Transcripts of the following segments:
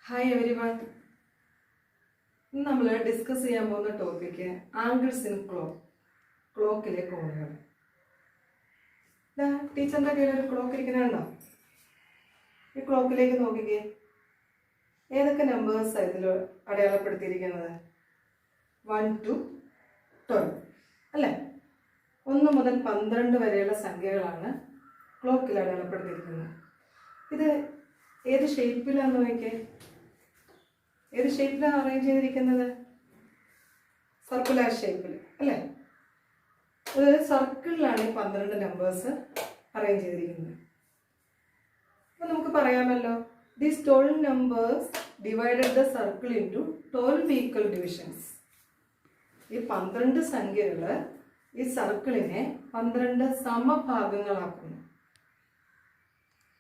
Hi everyone. ഇന്ന് നമ്മൾ discuss ചെയ്യാൻ പോകുന്ന ടോപ്പിക്ക് ആംഗിൾസ് ഇൻ ക്ലോക്കിലെ കോണുകൾ. ടീച്ചറിൻ്റെ കയ്യിൽ ഒരു ക്ലോക്ക് ഇരിക്കുന്നുണ്ടോ? ഈ ക്ലോക്കിലേക്ക് നോക്കിക്കേ, ഏതൊക്കെ നമ്പേഴ്സാണ് ഇതിൽ അടയാളപ്പെടുത്തിയിരിക്കുന്നത്? 1 to 12 അല്ലേ? 1 മുതൽ 12 വരെയുള്ള സംഖ്യകളാണ് ക്ലോക്കിൽ അടയാളപ്പെടുത്തിയിരിക്കുന്നത്. ഇത് ഏത് ഷേപ്പിലാന്ന് നോക്കിക്കേ. ഏത് ഷേപ്പിലാണ് അറേഞ്ച് ചെയ്തിരിക്കുന്നത്? സർക്കുലർ ഷേപ്പിൽ അല്ലേ? ഒരു സർക്കിളിലാണ് ഈ 12 നമ്പേഴ്സ് അറേഞ്ച് ചെയ്തിരിക്കുന്നത്. അപ്പം നമുക്ക് പറയാമല്ലോ, these 12 numbers divided the circle into 12 equal divisions. ഈ 12 സംഖ്യകൾ ഈ സർക്കിളിനെ 12 സമഭാഗങ്ങളാക്കുന്നു.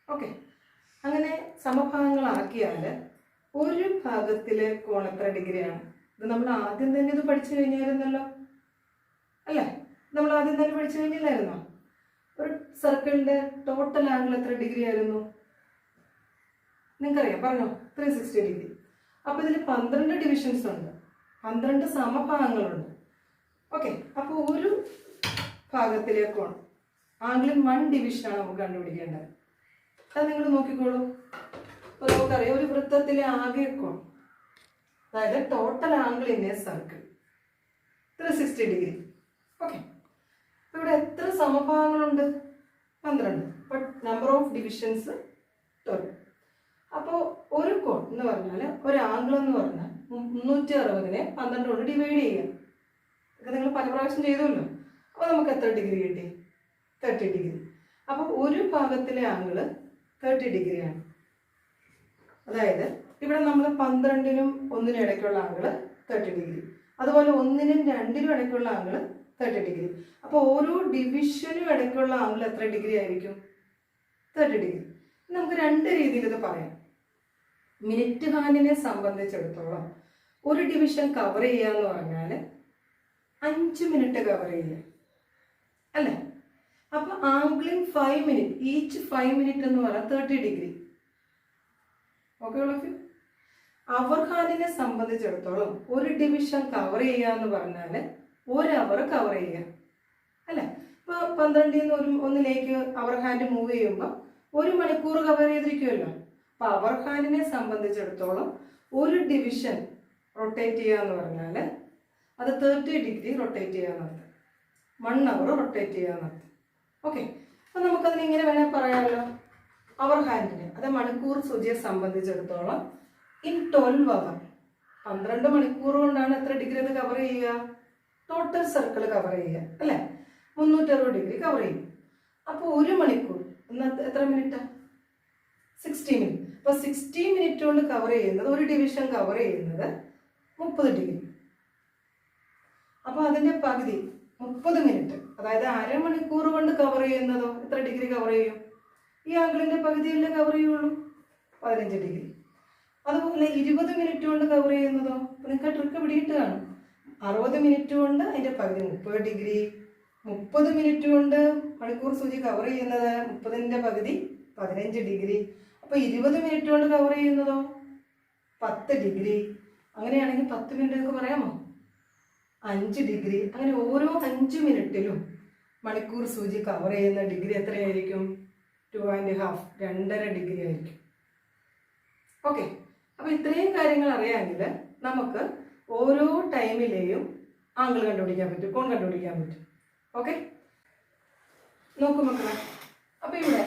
ഓക്കെ, അങ്ങനെ സമഭാഗങ്ങളാക്കിയാൽ ഒരു ഭാഗത്തിലെ കോൺ എത്ര ഡിഗ്രിയാണ്? ഇത് നമ്മൾ ആദ്യം തന്നെ ഇത് പഠിച്ചു കഴിഞ്ഞായിരുന്നല്ലോ അല്ലേ? നമ്മൾ ആദ്യം തന്നെ പഠിച്ചു കഴിഞ്ഞില്ലായിരുന്നോ? ഒരു സർക്കിളിന്റെ ടോട്ടൽ ആംഗിൾ എത്ര ഡിഗ്രി ആയിരുന്നു? നിങ്ങൾക്കറിയാം, പറഞ്ഞോ. 360 ഡിഗ്രി. അപ്പോൾ ഇതിൽ 12 ഡിവിഷൻസ് ഉണ്ട്, 12 സമഭാഗങ്ങളുണ്ട്. ഓക്കെ, അപ്പോൾ ഒരു ഭാഗത്തിലെ കോൺ ആംഗിളിൽ 1 ഡിവിഷനാണ് നമുക്ക് കണ്ടുപിടിക്കേണ്ടത്. അത് നിങ്ങൾ നോക്കിക്കോളൂ. അപ്പോൾ നമുക്കറിയാം, ഒരു വൃത്തത്തിലെ ആകെ കോൺ, അതായത് total angle in A circle 360 degree. Okay, ഇവിടെ എത്ര സമഭാഗങ്ങളുണ്ട്? 12. But number of divisions 12. അപ്പോൾ ഒരു കോൺ എന്ന് പറഞ്ഞാൽ, ഒരു ആംഗിൾ എന്ന് പറഞ്ഞാൽ 360നെ 12 കൊണ്ട് ഡിവൈഡ് ചെയ്യാം. ഇതൊക്കെ നിങ്ങൾ പല പ്രാവശ്യം ചെയ്തല്ലോ. അപ്പോൾ നമുക്ക് എത്ര ഡിഗ്രി കിട്ടി? 30 ഡിഗ്രി. അപ്പോൾ ഒരു ഭാഗത്തിലെ ആംഗിൾ 30 ഡിഗ്രിയാണ്. അതായത് ഇവിടെ നമ്മൾ 12നും 1നും ഇടയ്ക്കുള്ള ആംഗിൾ 30 ഡിഗ്രി, അതുപോലെ 1നും 2നും ഇടയ്ക്കുള്ള ആംഗിൾ 30 ഡിഗ്രി. അപ്പോൾ ഓരോ ഡിവിഷനും ഇടയ്ക്കുള്ള ആംഗിൾ എത്ര ഡിഗ്രി ആയിരിക്കും? 30 ഡിഗ്രി. നമുക്ക് രണ്ട് രീതിയിൽ ഇത് പറയാം. മിനിറ്റ് ഹാൻഡിനെ സംബന്ധിച്ചിടത്തോളം ഒരു ഡിവിഷൻ കവർ ചെയ്യുക എന്ന് പറഞ്ഞാൽ 5 മിനിറ്റ് കവർ ചെയ്യുക അല്ലേ? അപ്പോൾ ആംഗിളിൻ 5 മിനിറ്റ്, ഈച്ച് 5 മിനിറ്റ് എന്ന് പറഞ്ഞാൽ 30 ഡിഗ്രി. ഓക്കെ ഉള്ളൂ. അവർ ഹാൻഡിനെ സംബന്ധിച്ചിടത്തോളം ഒരു ഡിവിഷൻ കവർ ചെയ്യുക എന്ന് പറഞ്ഞാൽ 1 അവർ കവർ ചെയ്യുക അല്ലേ? ഇപ്പോൾ 12ൽ നിന്ന് 1ലേക്ക് അവർ ഹാൻഡ് മൂവ് ചെയ്യുമ്പോൾ 1 മണിക്കൂർ കവർ ചെയ്തിരിക്കുമല്ലോ. അപ്പോൾ അവർ ഹാൻഡിനെ സംബന്ധിച്ചിടത്തോളം ഒരു ഡിവിഷൻ റൊട്ടേറ്റ് ചെയ്യുക എന്ന് പറഞ്ഞാൽ അത് 30 ഡിഗ്രി റൊട്ടേറ്റ് ചെയ്യാന്നർത്ഥം. 1 അവർ റൊട്ടേറ്റ് ചെയ്യാന്നർത്ഥം. ഓക്കെ, അപ്പോൾ നമുക്കതിന് ഇങ്ങനെ വേണേൽ പറയാമല്ലോ. അവർ ഹാൻഡിനെ, അത് മണിക്കൂർ സൂചിയെ സംബന്ധിച്ചിടത്തോളം ഇൻ 12 അവർ, 12 മണിക്കൂർ കൊണ്ടാണ് എത്ര ഡിഗ്രി അത് കവർ ചെയ്യുക? ടോട്ടൽ സർക്കിൾ കവർ ചെയ്യുക അല്ലേ? 360 ഡിഗ്രി കവർ ചെയ്യും. അപ്പോൾ 1 മണിക്കൂർ എത്ര മിനിറ്റാണ്? 60 മിനിറ്റ്. അപ്പോൾ 60 മിനിറ്റ് കൊണ്ട് കവർ ചെയ്യുന്നത്, ഒരു ഡിവിഷൻ കവർ ചെയ്യുന്നത് 30 ഡിഗ്രി. അപ്പോൾ അതിൻ്റെ പകുതി 30 മിനിറ്റ്, അതായത് അരമണിക്കൂർ കൊണ്ട് കവർ ചെയ്യുന്നതോ എത്ര ഡിഗ്രി കവർ ചെയ്യും? ഈ ആംഗിളിൻ്റെ പകുതിയല്ലേ കവർ ചെയ്യുള്ളൂ, 15 ഡിഗ്രി. അതുപോലെ 20 മിനിറ്റ് കൊണ്ട് കവർ ചെയ്യുന്നതോ, അപ്പോൾ നിങ്ങൾക്ക് ട്രിക്ക് പിടിയിട്ട് കാണും. 60 മിനിറ്റ് കൊണ്ട് അതിൻ്റെ പകുതി 30 ഡിഗ്രി. 30 മിനിറ്റ് കൊണ്ട് മണിക്കൂർ സൂചി കവർ ചെയ്യുന്നത് 30ൻ്റെ പകുതി 15 ഡിഗ്രി. അപ്പോൾ 20 മിനിറ്റ് കൊണ്ട് കവർ ചെയ്യുന്നതോ 10 ഡിഗ്രി. അങ്ങനെയാണെങ്കിൽ 10 മിനിറ്റ് നിങ്ങൾക്ക് പറയാമോ? 5 ഡിഗ്രി. അങ്ങനെ ഓരോ 5 മിനിറ്റിലും മണിക്കൂർ സൂചി കവർ ചെയ്യുന്ന ഡിഗ്രി എത്രയായിരിക്കും? 2.5, 2.5 ഡിഗ്രി ആയിരിക്കും. ഓക്കെ, അപ്പോൾ ഇത്രയും കാര്യങ്ങൾ അറിയാമെങ്കിൽ നമുക്ക് ഓരോ ടൈമിലെയും ആംഗിൾ കണ്ടുപിടിക്കാൻ പറ്റും, കോൺ കണ്ടുപിടിക്കാൻ പറ്റും. ഓക്കെ, നോക്കൂ മക്കളെ. അപ്പോൾ ഇവിടെ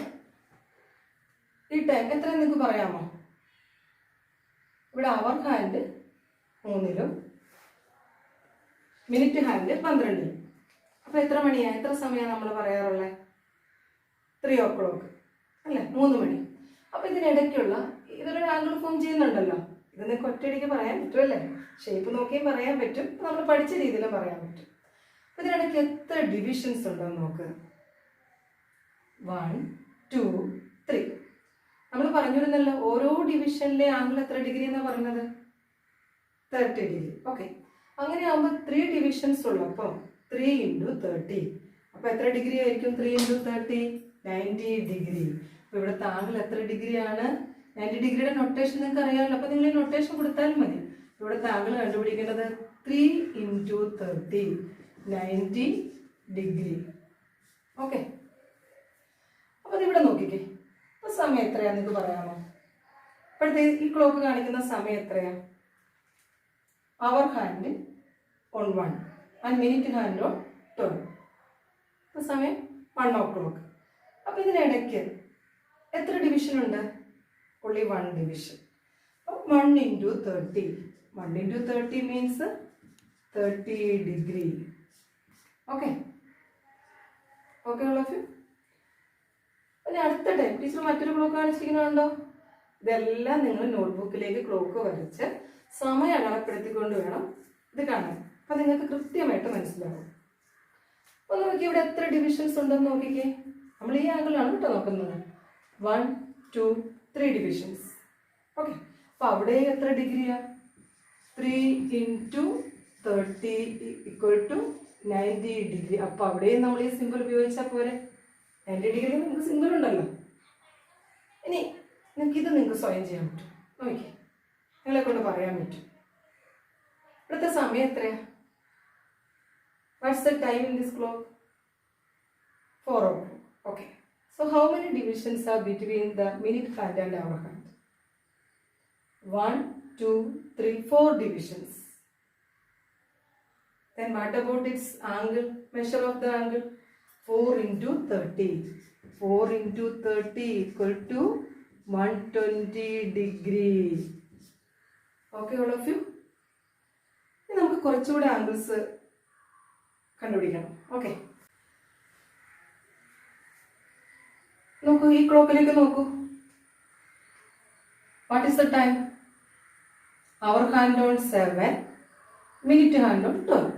ഈ ടൈം എത്ര നിങ്ങൾക്ക് പറയാമോ? ഇവിടെ അവർ ഹാൻഡ് 3ലും മിനിറ്റ് ഹാൻഡ് 12ലും. അപ്പോൾ എത്ര മണിയാണ്, എത്ര സമയമാണ് നമ്മൾ പറയാറുള്ളത്? 3 o'clock അല്ലേ? 3 മണി. അപ്പോൾ ഇതിനിടയ്ക്കുള്ള ഇതൊരു ആംഗിൾ ഫോം ചെയ്യുന്നുണ്ടല്ലോ. ഇത് നിങ്ങൾക്ക് ഒറ്റയടിക്ക് പറയാൻ പറ്റുമല്ലേ? ഷേപ്പ് നോക്കിയും പറയാൻ പറ്റും, നമ്മൾ പഠിച്ച രീതിയിലും പറയാൻ പറ്റും. അപ്പോൾ ഇതിനിടയ്ക്ക് എത്ര ഡിവിഷൻസ് ഉണ്ടെന്ന് നോക്കുക. 1, 2, 3. നമ്മൾ പറഞ്ഞിരുന്നല്ലോ, ഓരോ ഡിവിഷനിലെ ആംഗിൾ എത്ര ഡിഗ്രി എന്നാണ് പറയുന്നത്? 30 ഡിഗ്രി. ഓക്കെ, അങ്ങനെ ആകുമ്പോൾ 3 ഡിവിഷൻസ് ഉള്ളപ്പോൾ 3 × 30. അപ്പോൾ എത്ര ഡിഗ്രി ആയിരിക്കും? 3 × 30 90 ഡിഗ്രി. അപ്പോൾ ഇവിടുത്തെ ആംഗിൾ എത്ര ഡിഗ്രിയാണ്? 90 നൊട്ടേഷൻ നിങ്ങൾക്ക് അറിയാമല്ലോ. അപ്പോൾ നിങ്ങൾ ഈ നൊട്ടേഷൻ കൊടുത്താലും മതി. ഇവിടുത്തെ ആംഗിൾ കണ്ടുപിടിക്കേണ്ടത് 3 × 30 90 ഡിഗ്രി. ഓക്കെ, അപ്പോൾ ഇവിടെ നോക്കിക്കേ. അപ്പോൾ സമയം എത്രയാണെന്ന് നിങ്ങൾക്ക് പറയാമോ? ഇപ്പോഴത്തെ ഈ ക്ലോക്ക് കാണിക്കുന്ന സമയം എത്രയാണ്? Hour hand on 1 and minute hand on 12. അപ്പോൾ സമയം 1 o'clock. അപ്പോൾ ഇതിനിടയ്ക്ക് എത്ര ഡിവിഷൻ ഉണ്ട്? only 1 division. അപ്പോൾ 1 × 30. 1 × 30 means 30 degree. Okay okay all of you. പിന്നെ അടുത്ത ടൈം ടീച്ചർ മറ്റൊരു ക്ലോക്ക് കാണിച്ചിരിക്കുന്നുണ്ടോ? ഇതെല്ലാം നിങ്ങൾ നോട്ട്ബുക്കിലേക്ക് ക്ലോക്ക് വരച്ച് സമയം അടയാളപ്പെടുത്തിക്കൊണ്ട് വേണം ഇത് കാണാൻ. അപ്പം നിങ്ങൾക്ക് കൃത്യമായിട്ട് മനസ്സിലാവും. അപ്പോൾ നോക്കി ഇവിടെ എത്ര ഡിവിഷൻസ് ഉണ്ടെന്ന് നോക്കിക്കേ. നമ്മൾ ഈ ആംഗിളാണ് കേട്ടോ നോക്കുന്നത്. 1 2 3 ഡിവിഷൻസ്. ഓക്കെ, അപ്പോൾ അവിടെ എത്ര ഡിഗ്രിയാണ്? 3 × 30 = 90 ഡിഗ്രി. അപ്പോൾ അവിടെയും നമ്മൾ ഈ സിമ്പിൾ ഉപയോഗിച്ചാൽ പോരെ. 90 ഡിഗ്രി നമുക്ക് സിമ്പിൾ ഉണ്ടല്ലോ. ഇനി നിങ്ങൾക്ക് സ്വയം ചെയ്യാൻ പറ്റും. നോക്കി, നിങ്ങളെ കൊണ്ട് പറയാൻ പറ്റും. ഇവിടുത്തെ സമയം എത്രയാണ്? What's the time in this clock? 4 o'clock. Okay, so how many divisions are between the minute hand and hour hand? 1 2 3 4 divisions. Then what about its angle? Measure of the angle. 4 × 30. 4 × 30 = 120 degree. Okay, all of you. ഇനി നമുക്ക് കുറച്ചുകൂടെ angles കണ്ടുപിടിക്കണം. Okay, നോക്കൂ, ഈ ക്ലോക്കിലേക്ക് നോക്കൂ. What is the time? Hour hand on 7, minute hand on 12.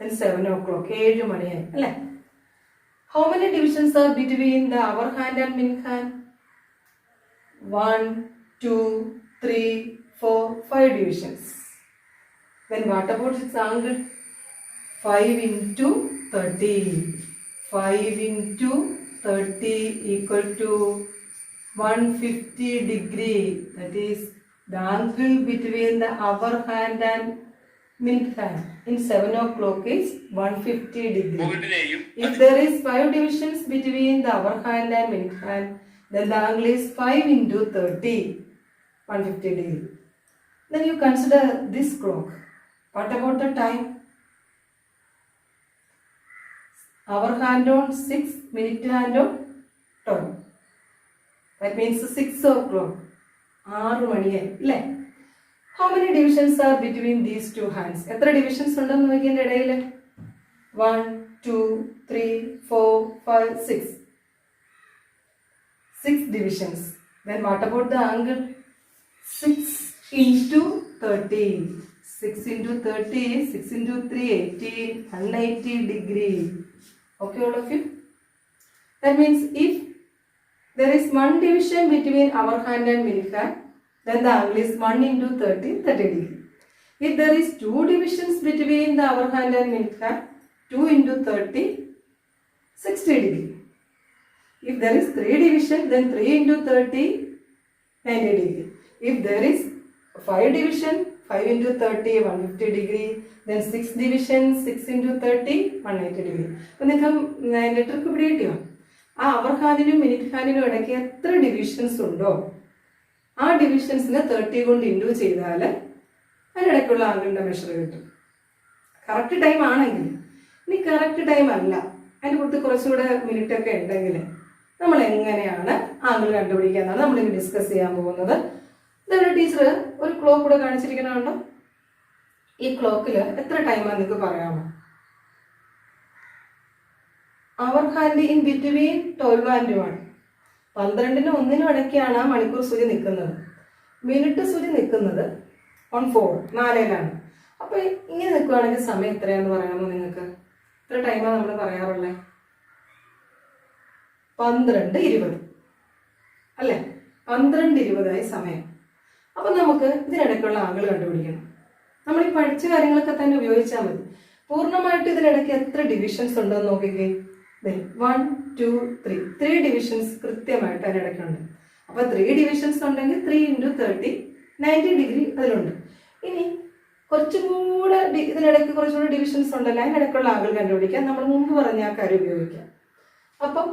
then 7 o'clock, 7 മണിയായി അല്ലേ? How many divisions are between the hour hand and minute hand? 1 2 3 4 5 divisions. Then what about its angle? 5 × 30. 5 × 30 = 150 degree. That is the angle between the hour hand and minute hand in 7 o'clock is 150 degree. If there is 5 divisions between the hour hand and minute hand, then the angle is 5 × 30, 150 degree. Then you consider this clock. What about the time? Hour hand on 6, minute hand on 12. That means 6 o'clock. 6 മണിയായി അല്ലേ? How many divisions are between these two hands? എത്ര divisions ഉണ്ടെന്ന് നോക്കിയതിൻ്റെ ഇടയിൽ? 1 2 3 4 5 6. 6 divisions. Then what about the angle? 6 × 30. 6 × 30 is 6 × 3 18, 180 degree. Okay, all of you. That means if there is 1 division between hour hand and minute hand, then the angle is 1 × 30, 30 degree. If there is 2 divisions between the hour hand and minute hand, 2 × 30, 60 degree. If there is 3 division, then 3 × 30, 90 degree. If there is 5 division, 5 × 30, 150 degree. Then 6 division, 6 × 30, 180 degree. അപ്പോൾ നിങ്ങൾക്ക് അതിൻ്റെ trick ഇവിടെ കിട്ടിയോ? ആ അവർ ഹാൻഡിനും minute ഹാൻഡിനും ഇടയ്ക്ക് എത്ര divisions ഉണ്ടോ ആ ഡിവിഷൻസിനെ 30 കൊണ്ട് ഇൻഡു ചെയ്താൽ അതിനിടയ്ക്കുള്ള ആംഗിളിൻ്റെ മെഷർ കിട്ടും. കറക്റ്റ് ടൈം ആണെങ്കിൽ. ഇനി കറക്റ്റ് ടൈം അല്ല, അതിൻ്റെ കൂടുതൽ കുറച്ചുകൂടെ മിനിറ്റ് ഒക്കെ ഉണ്ടെങ്കിൽ നമ്മൾ എങ്ങനെയാണ് ആംഗിൾ കണ്ടുപിടിക്കുക എന്നാണ് നമ്മളിന്ന് ഡിസ്കസ് ചെയ്യാൻ പോകുന്നത്. ഇതവിടെ ടീച്ചർ ഒരു ക്ലോക്ക് കൂടെ കാണിച്ചിരിക്കണമുണ്ടോ? ഈ ക്ലോക്കിൽ എത്ര ടൈമാണ് നിങ്ങൾക്ക് പറയാമോ? Hour hand in between 12 and 1. 12നും 1നും ഇടയ്ക്കാണ് ആ മണിക്കൂർ സൂചി നിൽക്കുന്നത്. മിനിറ്റ് സൂചി നിൽക്കുന്നത് ഓൺ 4, 4-ലാണ്. അപ്പോൾ ഇങ്ങനെ നിൽക്കുകയാണെങ്കിൽ സമയം എത്രയാണെന്ന് പറയാമോ നിങ്ങൾക്ക്? എത്ര ടൈമാണ് നമ്മൾ പറയാറുള്ളത്? 12:20 അല്ലേ? 12:20 സമയം. അപ്പം നമുക്ക് ഇതിനിടയ്ക്കുള്ള ആംഗിൾ കണ്ടുപിടിക്കണം. നമ്മൾ ഈ പഠിച്ച കാര്യങ്ങളൊക്കെ തന്നെ ഉപയോഗിച്ചാൽ മതി. പൂർണ്ണമായിട്ട് ഇതിനിടയ്ക്ക് എത്ര ഡിവിഷൻസ് ഉണ്ടെന്ന് നോക്കിക്കേ. 1 2 3 ഡിവിഷൻസ് കൃത്യമായിട്ട് അതിനിടയ്ക്കുണ്ട്. അപ്പോൾ 3 ഡിവിഷൻസ് ഉണ്ടെങ്കിൽ 3 × 30 90 ഡിഗ്രി അതിലുണ്ട്. ഇനി കുറച്ചും കൂടെ ഇതിനിടയ്ക്ക് കുറച്ചുകൂടെ ഡിവിഷൻസ് ഉണ്ടല്ലോ, അതിനിടയ്ക്കുള്ള ആംഗിൾ കണ്ടുപിടിക്കാൻ നമ്മൾ മുമ്പ് പറഞ്ഞ ആ കാര്യം ഉപയോഗിക്കാം. അപ്പം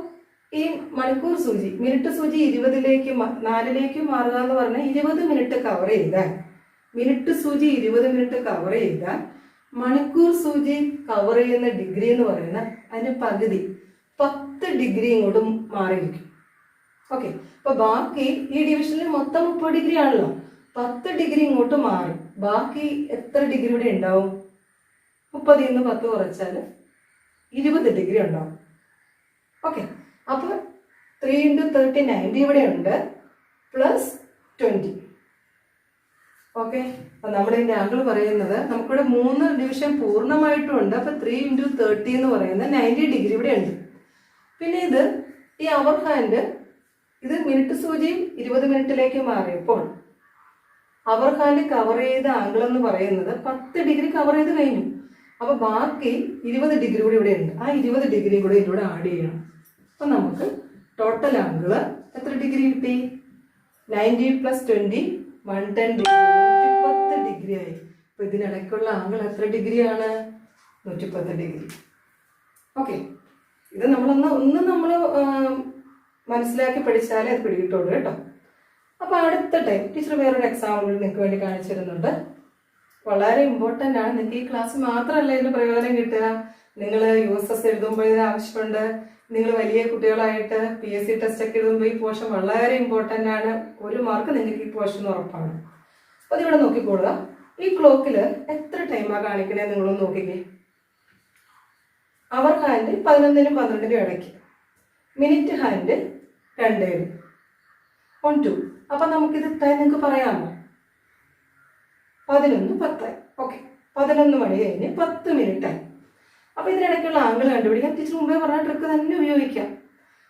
ഈ മണിക്കൂർ സൂചി, മിനിറ്റ് സൂചി 20ലേക്ക് 4ലേക്ക് മാറുക എന്ന് പറഞ്ഞാൽ 20 മിനിറ്റ് കവർ ചെയ്താൽ, മിനിറ്റ് സൂചി 20 മിനിറ്റ് കവർ ചെയ്താൽ മണിക്കൂർ സൂചി കവർ ചെയ്യുന്ന ഡിഗ്രി എന്ന് പറയുന്ന അതിൻ്റെ പകുതി 10 ഡിഗ്രി ഇങ്ങോട്ട് മാറിയിരിക്കും. ഓക്കെ, അപ്പൊ ബാക്കി ഈ ഡിവിഷനിൽ മൊത്തം 30 ഡിഗ്രി ആണല്ലോ, 10 ഡിഗ്രി ഇങ്ങോട്ട് മാറും. ബാക്കി എത്ര ഡിഗ്രി ഇവിടെ ഉണ്ടാവും? 30 നിന്ന് 10 കുറച്ചാൽ 20 ഡിഗ്രി ഉണ്ടാവും. ഓക്കെ, അപ്പോൾ 3 × 30 90 ഇവിടെ ഉണ്ട്, പ്ലസ് 20. ഓക്കെ, അപ്പം നമ്മളിതിൻ്റെ ആംഗിൾ പറയുന്നത് നമുക്കിവിടെ 3 ഡിവിഷൻ പൂർണ്ണമായിട്ടും ഉണ്ട്. അപ്പം 3 × 30 എന്ന് പറയുന്നത് 90 ഡിഗ്രി ഇവിടെ ഉണ്ട്. പിന്നെ ഇത് ഈ അവർ ഹാൻഡ്, ഇത് മിനിറ്റ് സൂചി 20 മിനിറ്റിലേക്ക് മാറിയപ്പോൾ അവർ ഹാൻഡ് കവർ ചെയ്ത ആംഗിൾ എന്ന് പറയുന്നത് 10 ഡിഗ്രി കവർ ചെയ്ത് കഴിഞ്ഞു. അപ്പോൾ ബാക്കി 20 ഡിഗ്രി കൂടി ഇവിടെ ഉണ്ട്. ആ 20 ഡിഗ്രി കൂടി ഇതിലൂടെ ആഡ് ചെയ്യണം. അപ്പം നമുക്ക് ടോട്ടൽ ആംഗിൾ എത്ര ഡിഗ്രി കിട്ടി? 90 + 20 110 ഡിഗ്രി, 110 ഡിഗ്രി ആയി. അപ്പോൾ ഇതിനിടയ്ക്കുള്ള ആംഗിൾ എത്ര ഡിഗ്രിയാണ്? 110 ഡിഗ്രി. ഓക്കെ, ഇത് നമ്മളൊന്ന് നമ്മൾ മനസ്സിലാക്കി പഠിച്ചാലേ അത് പിടികിട്ടുള്ളൂ കേട്ടോ. അപ്പോൾ അടുത്ത ടൈം ടീച്ചർ വേറൊരു എക്സാമ്പിൾ നിങ്ങൾക്ക് വേണ്ടി കാണിച്ചു തരുന്നുണ്ട്. വളരെ ഇമ്പോർട്ടൻ്റ് ആണ്. നിങ്ങൾക്ക് ഈ ക്ലാസ് മാത്രമല്ല ഇതിന് പ്രയോജനം കിട്ടുക. നിങ്ങൾ USS എഴുതുമ്പോൾ ഇത് ആവശ്യമുണ്ട്. നിങ്ങൾ വലിയ കുട്ടികളായിട്ട് PSC ടെസ്റ്റൊക്കെ എഴുതുമ്പോൾ ഈ പോർഷൻ വളരെ ഇമ്പോർട്ടൻ്റ് ആണ്. 1 മാർക്ക് നിങ്ങൾക്ക് ഈ പോർഷൻ ഉറപ്പാണ്. അപ്പോൾ അതിവിടെ നോക്കിക്കോളുക. ഈ ക്ലോക്കിൽ എത്ര ടൈമാണ് കാണിക്കണേ നിങ്ങളൊന്ന് നോക്കിക്കേ. അവർ ഹാൻഡ് 11നും 12നും ഇടയ്ക്ക്, മിനിറ്റ് ഹാൻഡ് 2 1 2. അപ്പം നമുക്കിത് നിങ്ങൾക്ക് പറയാമോ? 11 10. ഓക്കെ, 11 മണി കഴിഞ്ഞ് 10 മിനിറ്റായി. അപ്പോൾ ഇതിനിടയ്ക്കുള്ള ആംഗിൾ കണ്ടുപിടിക്കാൻ ടീച്ചർ മുമ്പേ പറഞ്ഞ ട്രിക്ക് തന്നെ ഉപയോഗിക്കാം.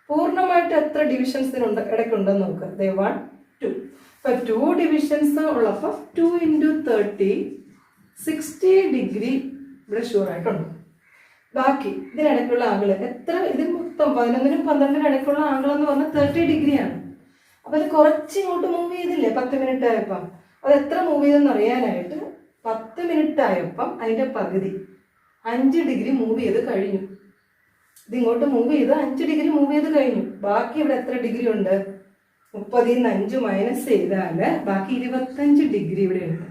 പൂർണ്ണമായിട്ട് എത്ര ഡിവിഷൻസ് ഇടയ്ക്കുണ്ടെന്ന് നോക്കുക. 1 2. ഇപ്പം 2 ഡിവിഷൻസ് ഉള്ളപ്പോൾ 2 × 30 60 ഡിഗ്രി ഇവിടെ ഷുവറായിട്ടുണ്ട്. ബാക്കി ഇതിനിടയ്ക്കുള്ള ആംഗിൾ എത്ര? ഇതിന് മൊത്തം 11നും 12നും ഇടയ്ക്കുള്ള ആംഗിൾ എന്ന് പറഞ്ഞാൽ 30 ഡിഗ്രിയാണ്. അപ്പോൾ അത് കുറച്ച് ഇങ്ങോട്ട് മൂവ് ചെയ്തില്ലേ 10 മിനിറ്റ് ആയപ്പം? അത് എത്ര മൂവ് ചെയ്തെന്ന് അറിയാനായിട്ട് 10 മിനിറ്റ് ആയപ്പം അതിൻ്റെ പകുതി 5 ഡിഗ്രി മൂവ് ചെയ്ത് കഴിഞ്ഞു. ഇതിങ്ങോട്ട് മൂവ് ചെയ്ത് 5 ഡിഗ്രി മൂവ് ചെയ്ത് കഴിഞ്ഞു. ബാക്കി ഇവിടെ എത്ര ഡിഗ്രി ഉണ്ട്? 30ൽ നിന്ന് 5 മൈനസ് ചെയ്താൽ ബാക്കി 25 ഡിഗ്രി ഇവിടെ ഉണ്ട്.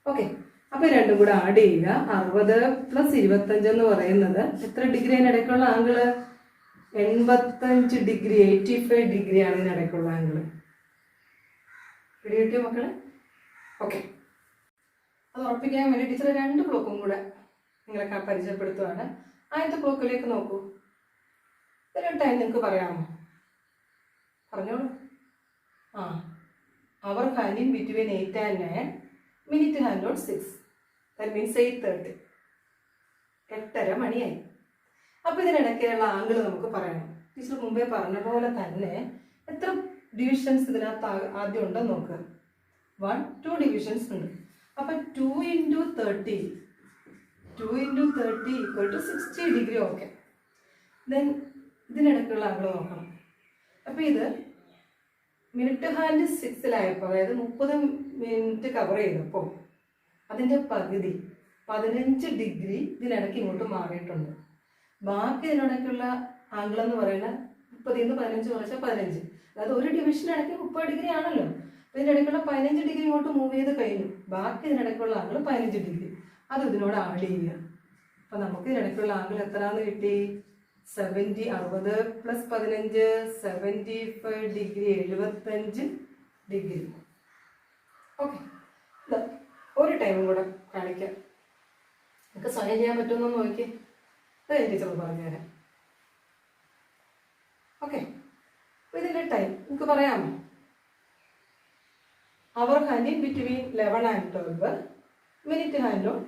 ഓക്കെ, അപ്പോൾ രണ്ടും കൂടെ ആഡ് ചെയ്യുക. 60 + 25 എന്ന് പറയുന്നത് എത്ര ഡിഗ്രി അതിനിടയ്ക്കുള്ള ആംഗിൾ? 85 ഡിഗ്രി, 85 ഡിഗ്രിയാണ് ഇതിനിടയ്ക്കുള്ള ആംഗിൾ. പിടികിട്ടിയോ മക്കളെ? ഓക്കെ, അത് ഉറപ്പിക്കാൻ വേണ്ടി ടീച്ചർ 2 ക്ലോക്കും കൂടെ നിങ്ങളെ പരിചയപ്പെടുത്തുകയാണ്. ആദ്യത്തെ ക്ലോക്കിലേക്ക് നോക്കൂ. ഇതിനൊരു ടൈം നിങ്ങൾക്ക് പറയാമോ? പറഞ്ഞോളൂ. Hour hand in between 8 and 9, minute hand on 6. That means 8:30. 8:30 മണിയായി. അപ്പോൾ ഇതിനിടയ്ക്കുള്ള ആംഗിൾ നമുക്ക് പറയണം. ടീച്ചർ മുമ്പേ പറഞ്ഞ പോലെ തന്നെ എത്ര ഡിവിഷൻസ് ഇതിനകത്ത് ആദ്യം ഉണ്ടെന്ന് നോക്കുക. 1 2 ഡിവിഷൻസ് ഉണ്ട്. അപ്പം 2 × 30 = 60 ഡിഗ്രി. ഓക്കെ, ദെൻ ഇതിനിടയ്ക്കുള്ള ആംഗിൾ നോക്കണം. അപ്പോൾ ഇത് മിനിറ്റ് ഹാൻഡ് 6ലായപ്പോൾ, അതായത് 30 മിനിറ്റ് കവർ ചെയ്തപ്പോൾ അതിൻ്റെ പകുതി 15 ഡിഗ്രി ഇതിനിടയ്ക്ക് ഇങ്ങോട്ട് മാറിയിട്ടുണ്ട്. ബാക്കി ഇതിനിടയ്ക്കുള്ള ആംഗിൾ എന്ന് പറയുന്നത് 30ൽ നിന്ന് 15 കുറച്ചാൽ 15. അതായത് ഒരു ഡിവിഷൻ ഇടയ്ക്ക് 30 ഡിഗ്രി ആണല്ലോ. അപ്പോൾ ഇതിനിടയ്ക്കുള്ള 15 ഡിഗ്രി ഇങ്ങോട്ട് മൂവ് ചെയ്ത് കഴിഞ്ഞു. ബാക്കി ഇതിനിടയ്ക്കുള്ള ആംഗിൾ 15 ഡിഗ്രി. അത് ഇതിനോട് ആഡ് ചെയ്യുക. അപ്പോൾ നമുക്ക് ഇതിനിടയ്ക്കുള്ള ആംഗിൾ എത്രയാണെന്ന് കിട്ടി? 60 + 15 75 ഡിഗ്രി, 75 ഡിഗ്രി. ഓക്കെ, ഒരു ടൈമും കൂടെ കാണിക്കാം. നമുക്ക് സ്വയം ചെയ്യാൻ പറ്റുമെന്ന് നോക്കി. അത് ടീച്ചർ പറഞ്ഞുതരാം. ഓക്കെ, അപ്പോൾ ഇതിൻ്റെ ടൈം നിങ്ങൾക്ക് പറയാമോ? Hour hand in between 11 and 12, minute hand on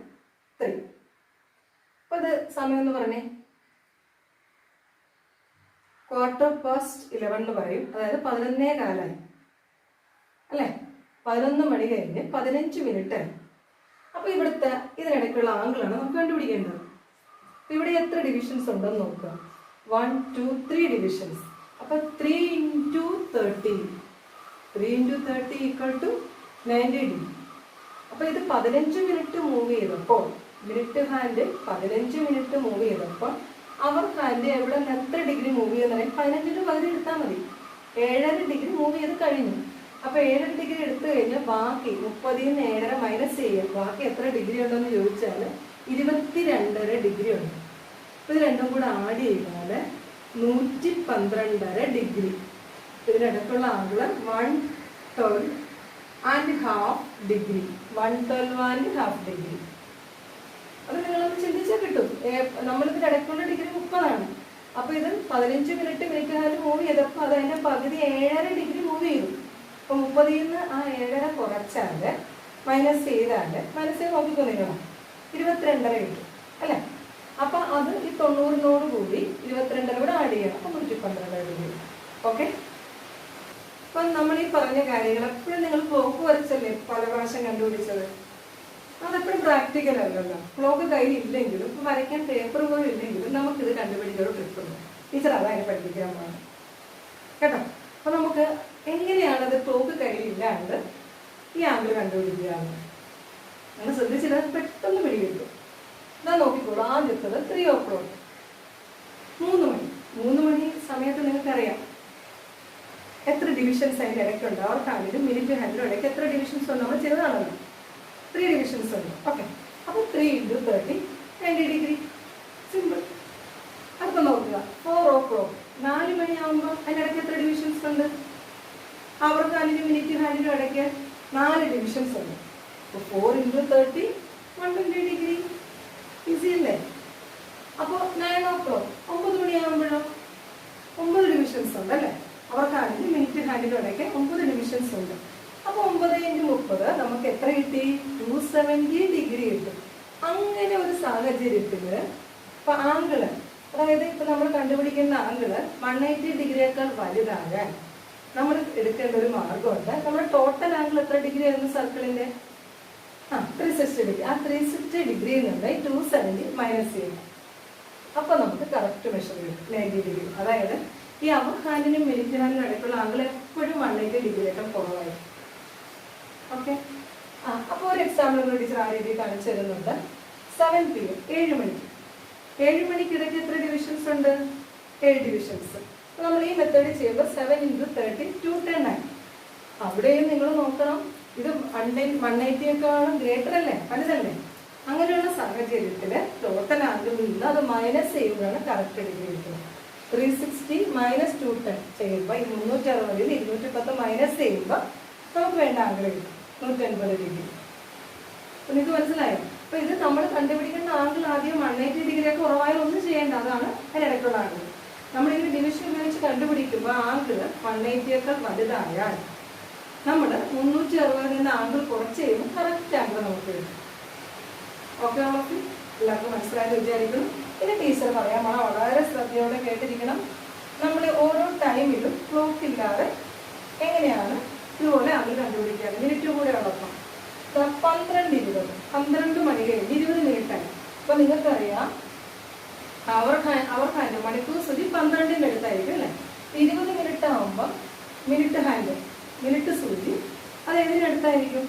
3. അപ്പോൾ ഇത് സമയം എന്ന് പറഞ്ഞേ 11:15 എന്ന് പറയും. അതായത് 11:15 അല്ലേ? 11 മണി കഴിഞ്ഞ് 15 മിനിറ്റ്. അപ്പോൾ ഇവിടുത്തെ ഇതിനിടയ്ക്കുള്ള ആംഗിളാണ് നമുക്ക് കണ്ടുപിടിക്കേണ്ടത്. അപ്പോൾ ഇവിടെ എത്ര ഡിവിഷൻസ് ഉണ്ടെന്ന് നോക്കുക. 1 2 3 ഡിവിഷൻസ്. അപ്പോൾ 3 × 30 3 into 30 equal to 90 degree. അപ്പോൾ ഇത് 15 മിനിറ്റ് മൂവ് ചെയ്തപ്പോൾ മിനിറ്റ് ഹാൻഡ് 15 മിനിറ്റ് മൂവ് ചെയ്തപ്പോൾ അവർ ഹാൻഡ് എവിടെ നിന്ന് എത്ര ഡിഗ്രി മൂവ് ചെയ്യുന്നതിന് 15 പകുതി എടുത്താൽ മതി. 7.5 ഡിഗ്രി മൂവ് ചെയ്ത് കഴിഞ്ഞു. അപ്പോൾ 7.5 ഡിഗ്രി എടുത്തു കഴിഞ്ഞാൽ ബാക്കി 30 നിന്ന് 7.5 മൈനസ് ചെയ്യുക. ബാക്കി എത്ര ഡിഗ്രി ഉണ്ടെന്ന് ചോദിച്ചാൽ 22.5 ഡിഗ്രി ഉണ്ട്. അപ്പോൾ ഇത് രണ്ടും കൂടെ ആഡ് ചെയ്താൽ 112.5 ഡിഗ്രി. ഇതിനിടയ്ക്കുള്ള ആംഗിൾ 112.5 ഡിഗ്രി. 112.5 ഡിഗ്രി. അത് നിങ്ങളൊന്ന് ചിന്തിച്ചാൽ കിട്ടും. നമ്മളിതിൻ്റെ ഇടയ്ക്കുള്ള ഡിഗ്രി 30ആണ്. അപ്പോൾ ഇത് 15 മിനിറ്റ് ഹാൻഡ് മൂവ് ചെയ്തപ്പോൾ അത് അതിൻ്റെ പകുതി 7.5 ഡിഗ്രി മൂവ് ചെയ്തു. അപ്പോൾ 30 നിന്ന് ആ 7.5 കുറച്ചാൽ മൈനസ് ചെയ്ത് നോക്കിക്കോ നിങ്ങൾ 22.5 കിട്ടും അല്ലേ. അപ്പം അത് ഈ 90 കൂടി 22 കൂടെ ആഡ് ചെയ്യണം. അപ്പോൾ 112 ഡിഗ്രി. ഓക്കെ. അപ്പം നമ്മൾ ഈ പറഞ്ഞ കാര്യങ്ങൾ എപ്പോഴും നിങ്ങൾ ക്ലോക്ക് വരച്ചല്ലേ പല പ്രാവശ്യം കണ്ടുപിടിച്ചത്. അതെപ്പോഴും പ്രാക്ടിക്കൽ അല്ലല്ലോ. ക്ലോക്ക് കയ്യിൽ ഇല്ലെങ്കിലും ഇപ്പം വരയ്ക്കാൻ പേപ്പർ പോലും ഇല്ലെങ്കിലും നമുക്കിത് കണ്ടുപിടിക്കാൻ ട്രിപ്പുണ്ട്. ടീച്ചർ അതാണ് പഠിപ്പിക്കാൻ പോകുന്നത് കേട്ടോ. അപ്പം നമുക്ക് എങ്ങനെയാണത് ക്ലോക്ക് കയ്യിലില്ലാണ്ട് ഈ ആംഗിൾ കണ്ടുപിടിക്കുകയാണ്. അങ്ങനെ ശ്രദ്ധിച്ചില്ല പെട്ടെന്ന് പിടികിട്ടും. ഇതാ നോക്കിക്കോളൂ. ആദ്യത്തത് 3 o'clock 3 മണി സമയത്ത് നിങ്ങൾക്കറിയാം എത്ര ഡിവിഷൻസ് അതിൻ്റെ ഇടയ്ക്കുണ്ട്. അവർ ഹാൻഡിലും മിനിറ്റ് ഹാൻഡിലും ഇടയ്ക്ക് എത്ര ഡിവിഷൻസ് ഉണ്ട് നമ്മൾ ചെയ്തതാണല്ലോ. 3 ഡിവിഷൻസ് ഉണ്ട്. ഓക്കെ. അപ്പോൾ 3 into 30 90 ഡിഗ്രി. സിമ്പിൾ. അടുത്ത നോക്കുക 4 o'clock 4 മണിയാകുമ്പോൾ അതിൻ്റെ ഇടയ്ക്ക് എത്ര ഡിവിഷൻസ് ഉണ്ട്. അവർ ഹാൻഡിലും മിനിറ്റ് ഹാൻഡിലും ഇടയ്ക്ക് 4 ഡിവിഷൻസ് ഉണ്ട്. അപ്പോൾ 4 into 30 120 ഡിഗ്രി. ഈസി അല്ലേ. അപ്പോൾ 9 o'clock 9 മണിയാകുമ്പോഴോ 9 ഡിവിഷൻസ് ഉണ്ട് അല്ലേ. അവർക്ക് ഹാൻഡിലും മിനിറ്റ് ഹാൻഡിലും ഇടയ്ക്ക് 9 ഡിവിഷൻസ് ഉണ്ട്. അപ്പോൾ 9 into 30 നമുക്ക് എത്ര കിട്ടി? 270 ഡിഗ്രി കിട്ടും. അങ്ങനെ ഒരു സാഹചര്യത്തിൽ ഇപ്പം ആംഗിള്, അതായത് ഇപ്പം നമ്മൾ കണ്ടുപിടിക്കുന്ന ആംഗിള് 180 ഡിഗ്രിയേക്കാൾ വലുതാകാൻ നമ്മൾ എടുക്കേണ്ട ഒരു മാർഗമുണ്ട്. നമ്മുടെ ടോട്ടൽ ആംഗിൾ എത്ര ഡിഗ്രി ആയിരുന്നു സർക്കിളിൻ്റെ? 360 ഡിഗ്രി. ആ 360 ഡിഗ്രിയിൽ നിന്ന് 270 മൈനസ് ചെയ്യണം. അപ്പോൾ നമുക്ക് കറക്റ്റ് മെഷർ കിട്ടും 90 ഡിഗ്രി. അതായത് ഈ അവർ ഹാൻഡിനും മിനിറ്റ് ഹാൻഡിനും ഇടയ്ക്കുള്ള ആംഗിൾ എപ്പോഴും 180 ഡിഗ്രിയേക്കാൾ കുറവായിരിക്കും. ഓക്കെ. അപ്പോൾ ഒരു എക്സാമ്പിൾ ടീച്ചർ ആ രീതിയിൽ കാണിച്ചു തരുന്നുണ്ട്. 7 PM 7 മണിക്ക് 7 മണിക്ക് ഇടയ്ക്ക് എത്ര ഡിവിഷൻസ് ഉണ്ട്? 7 ഡിവിഷൻസ്. അപ്പോൾ നമ്മൾ ഈ മെത്തേഡ് ചെയ്യുമ്പോൾ 7 into 30 210 ആയി. അവിടെയും നിങ്ങൾ നോക്കണം, ഇത് 180യേക്കാളും ഗ്രേറ്റർ അല്ലേ, വലുതല്ലേ. അങ്ങനെയുള്ള സാഹചര്യത്തിൽ ടോട്ടൽ ആംഗിളിൽ നിന്ന് അത് മൈനസ് ചെയ്യുമ്പോഴാണ് കറക്റ്റ് ഡിഗ്രി കിട്ടുന്നത്. 360 മൈനസ് 210 ചെയ്യുമ്പോൾ ഈ 360 210 മൈനസ് ചെയ്യുമ്പോൾ നമുക്ക് വേണ്ട ആംഗിൾ കിട്ടും 180 ഡിഗ്രി. അപ്പം നിങ്ങൾക്ക് മനസ്സിലായോ? അപ്പോൾ ഇത് നമ്മൾ കണ്ടുപിടിക്കുന്ന ആംഗിൾ ആദ്യം 180 ഡിഗ്രിയൊക്കെ കുറവായ ഒന്നും ചെയ്യേണ്ട. അതാണ് അതിനിടയ്ക്കുള്ള ആംഗിൾ. നമ്മളിങ്ങനെ ഡിവിഷൻ ഉപയോഗിച്ച് കണ്ടുപിടിക്കുമ്പോൾ ആംഗിൾ 180യേക്കാൾ വലുതായാൽ നമ്മൾ 360 നിന്ന് ആംഗിൾ കുറച്ച് ചെയ്യുമ്പോൾ കറക്റ്റ് ആംഗിൾ നമുക്ക് കിട്ടും. ഓക്കെ. നമുക്ക് എല്ലാവർക്കും മനസ്സിലായിട്ട് വിചാരിക്കുന്നു. പിന്നെ ടീച്ചർ പറയാം, വളരെ ശ്രദ്ധയോടെ കേട്ടിരിക്കണം. നമ്മൾ ഓരോ ടൈമിലും ക്ലോക്ക് ഇല്ലാതെ എങ്ങനെയാണ് ഇതുപോലെ ആംഗിൾ കണ്ടുപിടിക്കുക. മിനിറ്റ് കൂടെ ഉള്ളപ്പം 12 മണി കഴിഞ്ഞ് 20 മിനിറ്റായി. അപ്പോൾ നിങ്ങൾക്കറിയാം അവർ ഹാൻഡ് മണിക്കൂർ സൂചി 12ൻ്റെ അടുത്തായിരിക്കും അല്ലേ. 20 മിനിറ്റ് ആകുമ്പോൾ മിനിറ്റ് സൂചി അത് ഏതിനടുത്തായിരിക്കും?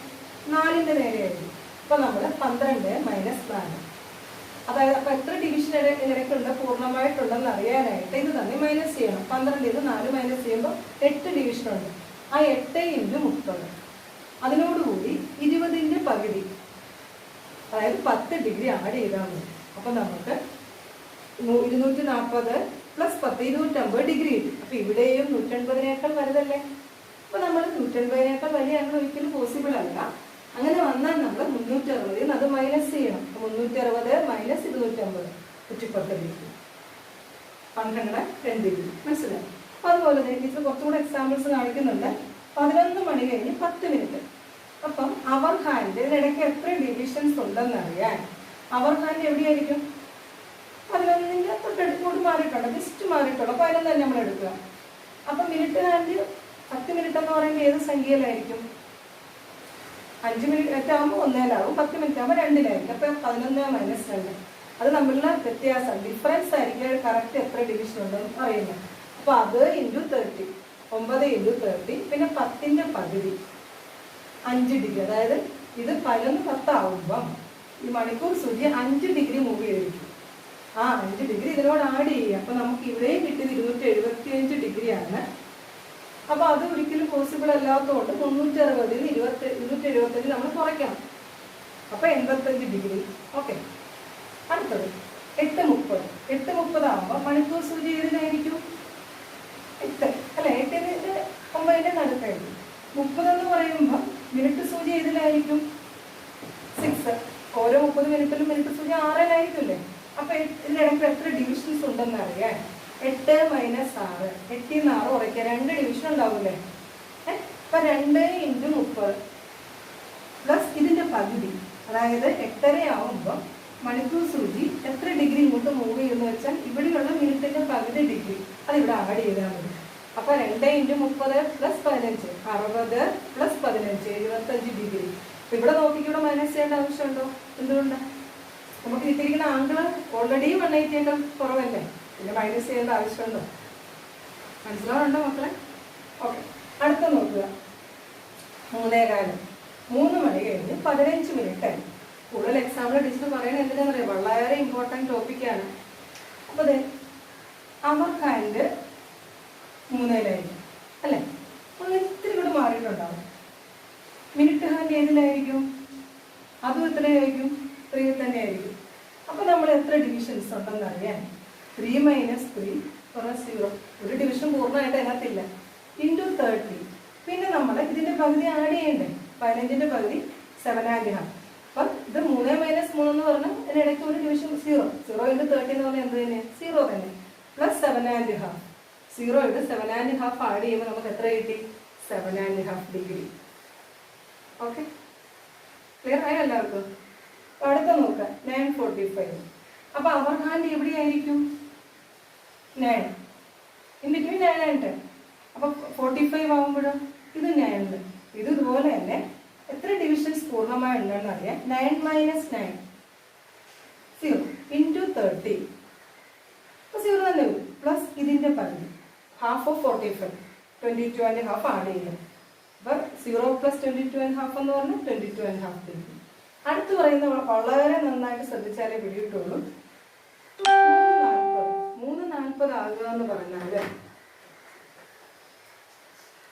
4ൻ്റെ നേരെയായിരിക്കും. അപ്പോൾ നമ്മൾ 12 മൈനസ് 4, അതായത് അപ്പോൾ എത്ര ഡിവിഷൻ ഇടയ്ക്കുണ്ട് പൂർണ്ണമായിട്ടുണ്ടെന്ന് അറിയാനായിട്ട് ഇത് തന്നെ മൈനസ് ചെയ്യണം. 12 4 മൈനസ് ചെയ്യുമ്പോൾ 8 ഡിവിഷനുണ്ട്. ആ 8 into 30 അതിനോടുകൂടി 20ൻ്റെ പകുതി, അതായത് 10 ഡിഗ്രി ആഡ് ചെയ്താൽ മതി. അപ്പം നമുക്ക് 240 പ്ലസ് 10 250 ഡിഗ്രി കിട്ടും. അപ്പം ഇവിടെയും 180നേക്കാൾ വലുതല്ലേ. അപ്പോൾ നമ്മൾ 180നേക്കാൾ വലിയ ആംഗിൾ ഒരിക്കലും പോസിബിൾ അല്ല. അങ്ങനെ വന്നാൽ നമ്മൾ 360 അത് മൈനസ് ചെയ്യണം. 360 മൈനസ് 250 110 ഡിഗ്രി 110 ഡിഗ്രി. മനസ്സിലായി? അപ്പോൾ അതുപോലെ തന്നെ ടീച്ചർ കുറച്ചുകൂടെ എക്സാമ്പിൾസ് കാണിക്കുന്നുണ്ട്. 11 മണി കഴിഞ്ഞ് 10 മിനിറ്റ്. അപ്പം അവർ ഹാൻഡ് ഇതിനിടയ്ക്ക് എത്ര ഡിവിഷൻസ് ഉണ്ടെന്നറിയാൻ അവർ ഹാൻഡ് എവിടെയായിരിക്കും? 11ൻ്റെ തൊട്ടടുത്തോട്ട് മാറിയിട്ടുണ്ട്, ജസ്റ്റ് മാറിയിട്ടുള്ളൂ. അപ്പോൾ 11 തന്നെ നമ്മൾ എടുക്കുക. അപ്പം മിനിറ്റ് ഹാൻഡ് 10 മിനിറ്റ് എന്ന് പറയുമ്പോൾ ഏത് സംഖ്യയിലായിരിക്കും? 5 മിനിറ്റ് ആകുമ്പോൾ 1-ലാകും, 10 മിനിറ്റ് ആകുമ്പോൾ 2-ലായിരിക്കും. അപ്പോൾ 11 മൈനസ് 2 അത് തമ്മിലുള്ള വ്യത്യാസം ഡിഫറൻസ് ആയിരിക്കും കറക്റ്റ് എത്ര ഡിവിഷൻ ഉണ്ടെന്ന് പറയുന്നത്. അപ്പോൾ അത് ഇൻറ്റു 30 9 ഇൻറ്റു 30, പിന്നെ 10ന്റെ പകുതി 5 ഡിഗ്രി. അതായത് ഇത് 11 10 ആവുമ്പം ഈ മണിക്കൂർ സൂചി 5 ഡിഗ്രി മൂവ് ചെയ്തിരിക്കും. ആ 5 ഡിഗ്രി ഇതിനോട് ആഡ് ചെയ്യുക. അപ്പോൾ നമുക്ക് ഇവിടെയും കിട്ടിയത് 275 ഡിഗ്രിയാണ്. അപ്പോൾ അത് ഒരിക്കലും പോസിബിൾ അല്ലാത്തതുകൊണ്ട് 360 275 നമ്മൾ കുറയ്ക്കണം. അപ്പോൾ 85 ഡിഗ്രി. ഓക്കെ, അടുത്തത് 8:30 ആകുമ്പോൾ മണിക്കൂർ സൂചി ഏതിനായിരിക്കും? 8 അല്ലെ, 8ന്റെ 9ന്റെ നടുക്കായിരിക്കും. 30 എന്ന് പറയുമ്പോൾ മിനിറ്റ് സൂചി ഏതിലായിരിക്കും? 6. ഓരോ 30 മിനിറ്റിലും മിനിറ്റ് സൂചി 6-ലായിരിക്കുമല്ലേ? അപ്പൊ ഇതിനിടയ്ക്ക് എത്ര ഡിവിഷൻസ് ഉണ്ടെന്ന് അറിയാൻ 8 - 6, 8 ൽ 6 കുറയ്ക്കുക, 2 ഡിവിഷൻ ഉണ്ടാവൂലേ? അപ്പൊ 2 × 30 പ്ലസ് ഇതിന്റെ പകുതി, അതായത് 8:30 ആവുമ്പോൾ മണിക്കൂർ സൂചി എത്ര ഡിഗ്രി ഇങ്ങോട്ട് മൂവ് ചെയ്യുന്നു വെച്ചാൽ ഇവിടെയുള്ള മിനിറ്റിന്റെ പകുതി ഡിഗ്രി അതിവിടെ ആഡ് ചെയ്താൽ മതി. അപ്പൊ 2 × 30 പ്ലസ് 15, 60 പ്ലസ് 15, 75 ഡിഗ്രി. ഇവിടെ നോക്കിക്കൂടെ മൈനസ് ചെയ്യേണ്ട ആവശ്യമുണ്ടോ? എന്തുകൊണ്ട്? നമുക്ക് കിട്ടിയിരിക്കുന്ന ആംഗിള് ഓൾറെഡി 180 കുറവല്ലേ, പിന്നെ മൈനസ് ചെയ്യേണ്ട ആവശ്യമുണ്ടോ? മനസ്സിലാവുന്നുണ്ടോ മക്കളെ? ഓക്കെ, അടുത്ത നോക്കുക. 3:15, 3 മണി കഴിഞ്ഞ് 15 മിനിറ്റ്. കൂടുതൽ എക്സാമ്പിൾ ടീച്ചർ പറയുന്നത് എന്തിനാണെന്ന് അറിയാം, വളരെ ഇമ്പോർട്ടൻറ്റ് ടോപ്പിക്കാണ്. അപ്പോൾ അതെ അവർ ഹാൻഡ് 3-ലായിരിക്കും അല്ലേ? ഒന്ന് ഇത്തിരി കൂടെ മാറിയിട്ടുണ്ടാവും. Minute hand ഏതിലായിരിക്കും? അതും എത്രയായിരിക്കും? 3 തന്നെ ആയിരിക്കും. അപ്പോൾ നമ്മൾ എത്ര ഡിവിഷൻസ് ഉണ്ടെന്ന് അറിയാൻ 3 - 3 0, ഒരു ഡിവിഷൻ പൂർണ്ണമായിട്ട് അതിനകത്തില്ല, ഇൻറ്റു 30. പിന്നെ നമ്മൾ ഇതിൻ്റെ പകുതി ആഡ് ചെയ്യണ്ടേ? 15ന്റെ പകുതി 7.5. അപ്പം ഇത് 3 - 3 എന്ന് പറഞ്ഞാൽ ഇതിനിടയ്ക്ക് ഒരു ഡിവിഷൻ 0 × 30 എന്ന് പറഞ്ഞാൽ എന്ത് തന്നെ? 0 തന്നെ. പ്ലസ് 7.5, 0 × 7.5 ആഡ് ചെയ്യുമ്പോൾ നമുക്ക് എത്ര കിട്ടി? 7.5 ഡിഗ്രി. ഓക്കെ, ക്ലിയർ ആയോ എല്ലാവർക്കും? അടുത്ത നോക്കുക 9:45. അപ്പോൾ അവർ ഹാൻഡ് എവിടെയായിരിക്കും? 9 ഇൻ ബിറ്റ്വീൻ 9 and 10. അപ്പോൾ 45 ആകുമ്പോഴോ ഇത് 9. ഇത് ഇതുപോലെ തന്നെ എത്ര ഡിവിഷൻസ് പൂർണ്ണമായി ഉണ്ടെന്ന് അറിയാം. 9 - 9 0 ഇൻറ്റു 30. അപ്പോൾ 0 തന്നെ വരും. പ്ലസ് ഇതിൻ്റെ പകുതി ഹാഫ് ഓഫ് 45, 22.5 ആഡ് ചെയ്യുക. അപ്പോൾ 0 + 22.5 എന്ന് പറഞ്ഞാൽ 22.5 ഡിഗ്രി. അടുത്ത് പറയുന്ന വളരെ നന്നായിട്ട് ശ്രദ്ധിച്ചാലേ പിടിയിട്ടുള്ളൂ. 3:40 ആകുക എന്ന് പറഞ്ഞാൽ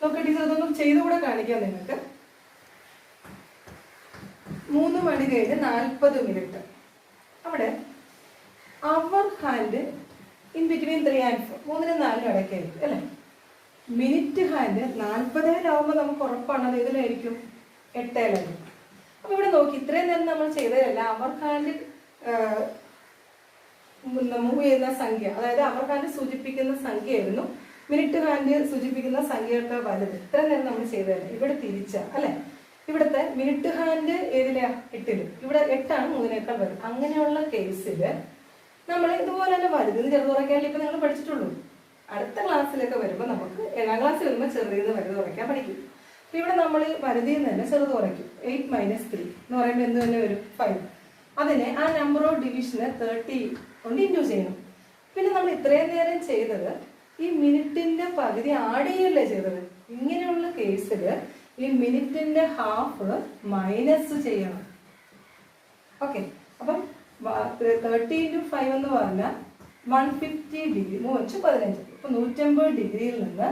നോക്കട്ടെ, ഇതൊന്നും ചെയ്തുകൂടെ കാണിക്കാം നിങ്ങൾക്ക്. 3 മണി കഴിഞ്ഞ് 40 മിനിറ്റ്. അവിടെ അവർ ഹാൻഡ് ഇൻ ബിറ്റ്വീൻ 3 and 4, 3 നും 4 നും ഇടയ്ക്കായിരിക്കും അല്ലേ? മിനിറ്റ് ഹാൻഡ് 40-ലാവുമ്പോൾ നമുക്ക് ഉറപ്പാണ് അത് ഇതിലായിരിക്കും, 8-ലായിരിക്കും. അപ്പോൾ ഇവിടെ നോക്കി, ഇത്രയും നേരം നമ്മൾ ചെയ്തതല്ല അവർ ഹാൻഡ് മൂവ് ചെയ്യുന്ന സംഖ്യ, അതായത് അവർ ഹാൻഡ് സൂചിപ്പിക്കുന്ന സംഖ്യയായിരുന്നു, മിനിറ്റ് ഹാൻഡ് സൂചിപ്പിക്കുന്ന സംഖ്യയൊക്കെ വലുത്. ഇത്രയും നേരം നമ്മൾ ചെയ്തതല്ല. ഇവിടെ തിരിച്ച അല്ലേ? ഇവിടുത്തെ മിനിറ്റ് ഹാൻഡ് ഏതിലാ? 8-ല്. ഇവിടെ 8 3-നേക്കാൾ വലുത്. അങ്ങനെയുള്ള കേസിൽ നമ്മൾ ഇതുപോലെ തന്നെ വലുതെന്ന് ചെറുത് കുറയ്ക്കാനല്ലേ ഇപ്പം നിങ്ങൾ പഠിച്ചിട്ടുള്ളൂ. അടുത്ത ക്ലാസ്സിലൊക്കെ വരുമ്പോൾ നമുക്ക് 7ാം ക്ലാസ്സിൽ വരുമ്പോൾ ചെറുതിന്ന് വലുത് കുറയ്ക്കാൻ പഠിക്കും. ഇവിടെ നമ്മൾ വലുതിൽ നിന്ന് തന്നെ ചെറുത് കുറയ്ക്കും. 8 - 3 എന്ന് പറയുമ്പോൾ എന്ത് തന്നെ വരും? 5. അതിനെ ആ നമ്പർ ഓഫ് ഡിവിഷന് 30 കൊണ്ട് ഇൻഡ്യൂസ് ചെയ്യണം. പിന്നെ നമ്മൾ ഇത്രയും നേരം ചെയ്തത് ഈ മിനിറ്റിന്റെ പകുതി ആഡ് ചെയ്യല്ലേ ചെയ്തത്. ഇങ്ങനെയുള്ള കേസിൽ ഈ മിനിറ്റിന്റെ ഹാഫ് മൈനസ് ചെയ്യണം. ഓക്കെ, അപ്പം 30 × 5 എന്ന് പറഞ്ഞാൽ 150 ഡിഗ്രി, 3×15. ഇപ്പൊ 150 ഡിഗ്രിയിൽ നിന്ന്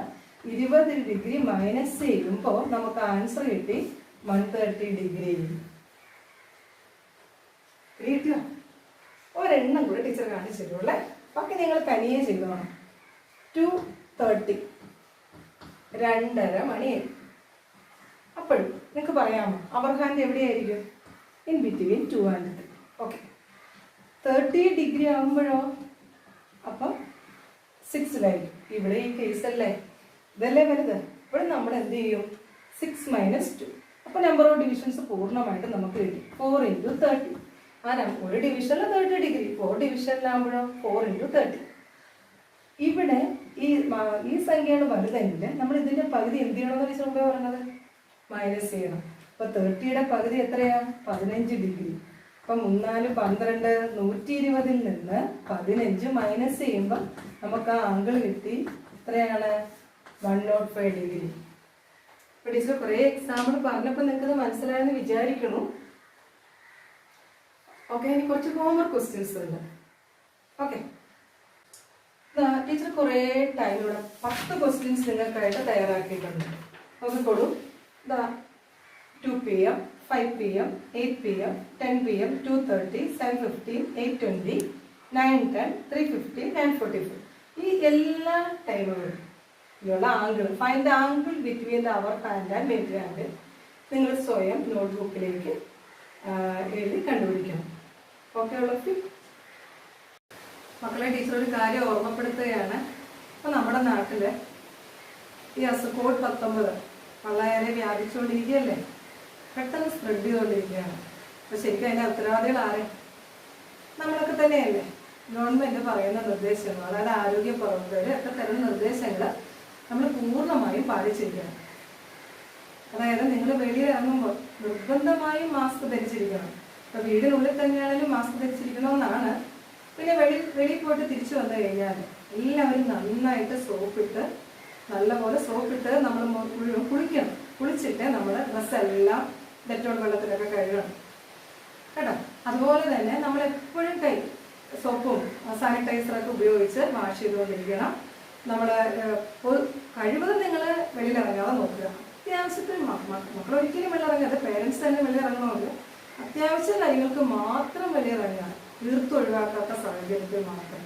20 ഡിഗ്രി മൈനസ് ചെയ്യുമ്പോൾ നമുക്ക് ആൻസർ കിട്ടി 130 ഡിഗ്രി. കിട്ടിയോ? ഒരെണ്ണം കൂടെ ടീച്ചർ കാണിച്ചു തരുള്ളേ, ബാക്കി നിങ്ങൾ തനിയെ ചെയ്തോണം. 2:30, 2:30 മണിയായി. അപ്പോഴും നിങ്ങൾക്ക് പറയാമോ അവർ ഹാൻഡ് എവിടെയായിരിക്കും? In between 2 and 3. ഓക്കെ, 30 ഡിഗ്രി ആകുമ്പോഴോ അപ്പം 6-ലായിരിക്കും. ഇവിടെ ഈ കേസല്ലേ, ഇതല്ലേ വലുത്. ഇവിടെ നമ്മൾ എന്ത് ചെയ്യും? 6 - 2. അപ്പോൾ നമ്പർ ഓഫ് ഡിവിഷൻസ് പൂർണ്ണമായിട്ട് നമുക്ക് കിട്ടി 4 × 30. ഒരു ഡിവിഷനിൽ 30 ഡിഗ്രി, 4 ഡിവിഷനിലാകുമ്പോഴോ 4 × 30. ഇവിടെ ഈ സംഖ്യയാണ് വലുതെങ്കിൽ നമ്മൾ ഇതിന്റെ പകുതി എന്ത് ചെയ്യണമെന്ന് ടീച്ചർ മുമ്പേ പറഞ്ഞത്? മൈനസ് ചെയ്യണം. അപ്പൊ 30യുടെ പകുതി എത്രയാ? 15 ഡിഗ്രി. അപ്പം 3 - 4 = 12. 120-ൽ നിന്ന് 15 മൈനസ് ചെയ്യുമ്പോൾ നമുക്ക് ആ ആംഗിൾ കിട്ടി. എത്രയാണ്? 105 ഡിഗ്രി. അപ്പോൾ ടീച്ചർ കുറേ എക്സാമ്പിൾ പറഞ്ഞപ്പോൾ നിങ്ങൾക്കത് മനസ്സിലായെന്ന് വിചാരിക്കണു. ഓക്കെ, ഇനി കുറച്ച് ഹോംവർക്ക് ക്വസ്റ്റ്യൻസ് ഉണ്ട്. ഓക്കെ, ടീച്ചർ കുറേ ടൈം ഇവിടെ 10 ക്വസ്റ്റ്യൻസ് നിങ്ങൾക്കായിട്ട് തയ്യാറാക്കിയിട്ടുണ്ട്. നോക്കിക്കോളൂ. 2 PM, 5 PM, 8 PM, 10 PM, 2:30, 7:15, 8:20, 9:10, 3:50, 9:45. ഈ എല്ലാ ടൈമുകളും ഇതിലുള്ള angle, find the angle between the hour hand and mid hand നിങ്ങൾ സ്വയം നോട്ട്ബുക്കിലേക്ക് എഴുതി കണ്ടുപിടിക്കണം. ഓക്കെ ഉള്ളത് മക്കളെ, ടീച്ചർ ഒരു കാര്യം ഓർമ്മപ്പെടുത്തുകയാണ്. ഇപ്പോൾ നമ്മുടെ നാട്ടിൽ ഈ COVID-19 വളരെ വ്യാപിച്ചുകൊണ്ടിരിക്കുകയല്ലേ, പെട്ടെന്ന് സ്പ്രെഡ് ചെയ്തുകൊണ്ടിരിക്കുകയാണ്. അപ്പോൾ ശരിക്കും അതിൻ്റെ ഉത്തരവാദികൾ ആരെ? നമ്മളൊക്കെ തന്നെയല്ലേ. ഗവൺമെൻറ് പറയുന്ന നിർദ്ദേശങ്ങൾ, അതായത് ആരോഗ്യ പ്രവർത്തകർ ഒക്കെ തരുന്ന നിർദ്ദേശങ്ങൾ നമ്മൾ പൂർണ്ണമായും പാലിച്ചിരിക്കണം. അതായത് നിങ്ങൾ വെളിയിൽ ഇറങ്ങുമ്പോൾ നിർബന്ധമായും മാസ്ക് ധരിച്ചിരിക്കണം. ഇപ്പോൾ വീടിനുള്ളിൽ തന്നെയാണെങ്കിലും മാസ്ക് ധരിച്ചിരിക്കണമെന്നാണ്. പിന്നെ വെളിയിൽ പോയിട്ട് തിരിച്ചു വന്നു കഴിഞ്ഞാൽ എല്ലാവരും നന്നായിട്ട് സോപ്പിട്ട്, നല്ലപോലെ സോപ്പിട്ട് നമ്മൾ മുഴുവൻ കുളിക്കണം. കുളിച്ചിട്ട് നമ്മൾ ഡ്രസ്സെല്ലാം ഡെറ്റോൾ വെള്ളത്തിലൊക്കെ കഴുകണം കേട്ടോ. അതുപോലെ തന്നെ നമ്മൾ എപ്പോഴും കൈ സോപ്പും സാനിറ്റൈസറൊക്കെ ഉപയോഗിച്ച് വാഷ് ചെയ്തുകൊണ്ടിരിക്കണം. നമ്മൾ കഴിവതും നിങ്ങൾ വെളിയിലിറങ്ങാതെ നോക്കുക. അത്യാവശ്യത്തിന് മക്കൾ ഒരിക്കലും വെളിയിറങ്ങരുത്, പേരൻസ് തന്നെ വെളിയിറങ്ങണമല്ലോ. അത്യാവശ്യ കാര്യങ്ങൾക്ക് മാത്രം വെളിയിറങ്ങുക, തീർത്തൊഴിവാക്കാത്ത സാഹചര്യത്തിൽ മാത്രം.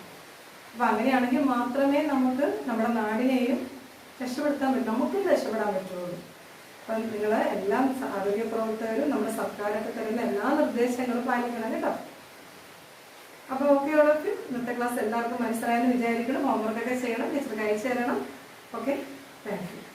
അപ്പം അങ്ങനെയാണെങ്കിൽ മാത്രമേ നമുക്ക് നമ്മുടെ നാടിനെയും രക്ഷപ്പെടുത്താൻ പറ്റും, നമുക്കും രക്ഷപ്പെടാൻ പറ്റുള്ളൂ. അപ്പം നിങ്ങൾ എല്ലാം ആരോഗ്യ പ്രവർത്തകരും നമ്മുടെ സർക്കാരൊക്കെ തരുന്ന എല്ലാ നിർദ്ദേശങ്ങളും പാലിക്കണം കേട്ടോ. അപ്പോൾ ഓക്കെ ഉള്ളവർക്ക് ഇന്നത്തെ ക്ലാസ് എല്ലാവർക്കും മനസ്സിലായെന്ന് വിചാരിക്കണം. ഹോംവർക്കൊക്കെ ചെയ്യണം, ടീച്ചർക്ക് അയച്ചു തരണം. Okay, thank you.